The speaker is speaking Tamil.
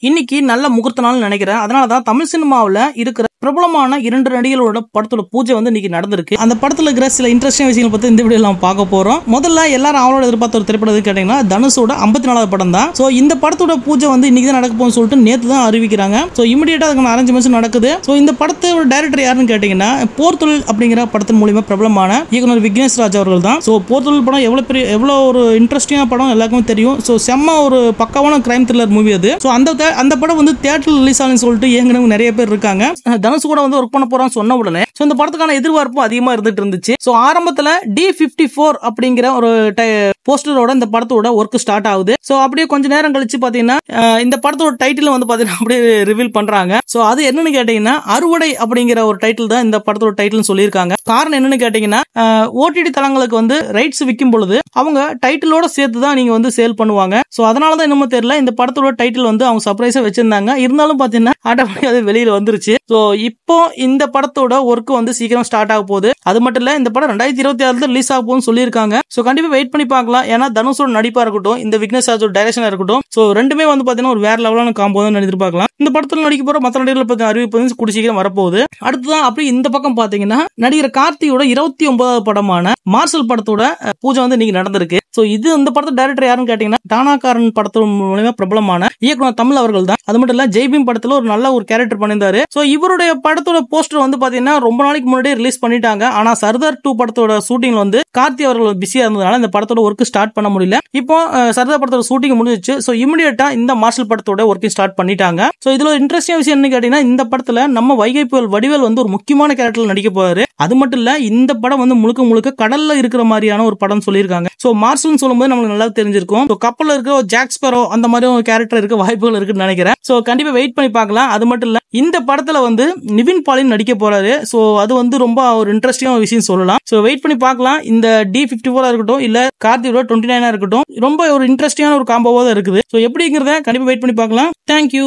இன்னைக்கு நல்ல முகூர்த்த நாள் நினைக்கிறேன். அதனாலதான் தமிழ் சினிமாவில் இருக்கிற பிரபலமான 2 நடிகளோட படத்தோட பூஜை வந்து இன்னைக்கு நடந்திருக்கு. அந்த படத்துல இருக்கிற சில இன்ட்ரெஸ்டிங் விஷயங்கள் பத்தி இந்த வீடியோ நம்ம பார்க்க போறோம். முதல்ல எல்லாரும் அவளோட எதிர்பார்த்த ஒரு திரைப்படம் கேட்டீங்கன்னா தனுஷோட 54வது படம் தான். சோ இந்த படத்தோட பூஜை வந்து இன்னைக்கு தான் நடக்க போகுதுன்னு சொல்லிட்டு நேத்து தான் அறிவிக்கிறாங்க. சோ இமிடியேட்டா அதுக்கான அரேஞ்ச்மெண்ட்ஸ் நடக்குது. சோ இந்த படத்தோட டைரக்டர் யாருன்னு கேட்டீங்கன்னா போர் தொழில் அப்படிங்கிற படத்தின் மூலமா பிரபலமான இயக்குனர் விக்னேஷ் ராஜ் அவர்கள் தான். சோ போர் தொழில் படம் எவ்வளவு ஒரு இன்ட்ரெஸ்டிங்கான படம் எல்லாருக்குமே தெரியும். சோ செம்ம ஒரு பக்காவான கிரைம் த்ரில்லர் மூவி அது. சோ அந்த படம் வந்து தியேட்டர்ல ரிலீஸ் ஆகுன்னு சொல்லிட்டு ஏற்கனவே நிறைய பேர் இருக்காங்க. தனுஷ் கூட வந்து ஒர்க் பண்ண போறான்னு சொன்ன உடனே இந்த படத்துக்கான எதிர்பார்ப்பு அதிகமா இருந்துட்டு இருந்துச்சு. சோ ஆரம்பத்துல D54 அப்படிங்கிற ஒரு போஸ்டரோட இந்த படத்தோட ஒர்க் ஸ்டார்ட் ஆகுது. சோ அப்படியே கொஞ்ச நேரம் கழிச்சு பாத்தீங்கன்னா இந்த படத்தோட டைட்டில் வந்து பாத்தீங்கன்னா அப்படியே ரிவீல் பண்றாங்க. சோ அது என்னன்னு கேட்டீங்கன்னா அறுவடை அப்படிங்கிற ஒரு டைட்டில் தான் இந்த படத்தோட டைட்டில் சொல்லியிருக்காங்க. காரணம் என்னன்னு கேட்டீங்கன்னா OTT தளங்களுக்கு வந்து ரைட்ஸ் விற்கும் பொழுது அவங்க டைட்டிலோட சேர்த்து தான் நீங்க வந்து சேல் பண்ணுவாங்க. சோ அதனாலதான் என்னமோ தெரியல இந்த படத்தோட டைட்டில் வந்து அவங்க சர்ப்ரைஸா வச்சிருந்தாங்க. இருந்தாலும் பாத்தீங்கன்னா ஆட்டோமேட்டிக்கா அது வெளியில வந்துருச்சு. சோ இப்போ இந்த படத்தோட ஒர்க் வந்து சீக்கிரம் ஸ்டார்ட் ஆக போகுது. அது மட்டும் இல்ல இந்த படம் 2026 ரிலீஸ் ஆக போகுதுன்னு சொல்லியிருக்காங்க. சோ கண்டிப்பா வெயிட் பண்ணி பார்க்கலாம். ஏன்னா தனுஷோட நடிப்பா இருக்கட்டும், இந்த விக்னேஷ் ராஜோட டைரக்ஷனா இருக்கட்டும், சோ ரெண்டுமே வந்து பாத்தீங்கன்னா ஒரு வேற லெவலான காம்போ தான் எதிர்பார்க்கலாம். இந்த படத்துல நடிக்க போற மற்ற நடிகர்களை பத்தி அறிவிப்பு கூடி சீக்கிரம் வரப்போகுது. அடுத்ததான் அப்படி இந்த பக்கம் பாத்தீங்கன்னா நடிகர் கார்த்தியோட 29வது படமான மார்ஷல் படத்தோட பூஜை வந்து இன்னைக்கு நடந்திருக்கு. சோ இது இந்த படத்தோட டைரக்டர் யாருன்னு கேட்டீங்கன்னா டானாக்காரன் படத்தோட மூலமா பிரபலமான இயக்குனர் தமிழ் அவர்கள் தான். அது மட்டும் இல்ல ஜெய்பீம் படத்துல ஒரு நல்ல ஒரு கேரக்டர் பண்ணியிருந்தாரு. சோ இவருடைய படத்தோட போஸ்டர் வந்து பாத்தீங்கன்னா ரொம்ப நாளைக்கு முன்னாடியே ரிலீஸ் பண்ணிட்டாங்க. ஆனா சர்தார் 2 படத்தோட ஷூட்டிங்ல வந்து கார்த்தி அவர்கள் பிஸியா இருந்ததுனால இந்த படத்தோட ஒர்க் ஸ்டார்ட் பண்ண முடியல. இப்போ சர்தார் படத்தோட ஷூட்டிங் முடிஞ்சிச்சு. சோ இமிடியேட்டா இந்த மார்ஷல் படத்தோட ஒர்க்கிங் ஸ்டார்ட் பண்ணிட்டாங்க. சோ இதுல ஒரு இன்ட்ரெஸ்டிங் விஷயம் என்ன கேட்டீங்கன்னா இந்த படத்துல நம்ம வைகை புயல் வடிவேல் வந்து ஒரு முக்கியமான கேரக்டர்ல நடிக்க போறாரு. அது மட்டும் இல்ல இந்த படம் வந்து முழுக்க கடல்ல இருக்கிற மாதிரியான ஒரு படம் சொல்லியிருக்காங்க. சோ மார்ஷல் சொல்லும்போது நமக்கு நல்லா தெரிஞ்சிருக்கும். கப்பல்ல இருக்கிற ஒரு ஜாக் ஸ்பேரோ அந்த மாதிரி ஒரு கேரக்டர் இருக்க வாய்ப்புகள் இருக்குன்னு நினைக்கிறேன். சோ கண்டிப்பா வெயிட் பண்ணி பார்க்கலாம். அது மட்டும் இல்ல இந்த படத்துல வந்து நிவின் பாலின் நடிக்க போறாரு. சோ அது வந்து ரொம்ப ஒரு இன்ட்ரெஸ்டிங்கான விஷயம் சொல்லலாம். சோ வெயிட் பண்ணி பார்க்கலாம். இந்த D54 இருக்கட்டும் இல்ல கார்த்தியோட 29 இருக்கட்டும் ரொம்ப ஒரு இன்ட்ரெஸ்டிங்கான ஒரு காம்போவா தான் இருக்குது. சோ எப்படிங்கிறத கண்டிப்பா வெயிட் பண்ணி பார்க்கலாம். தேங்க்யூ.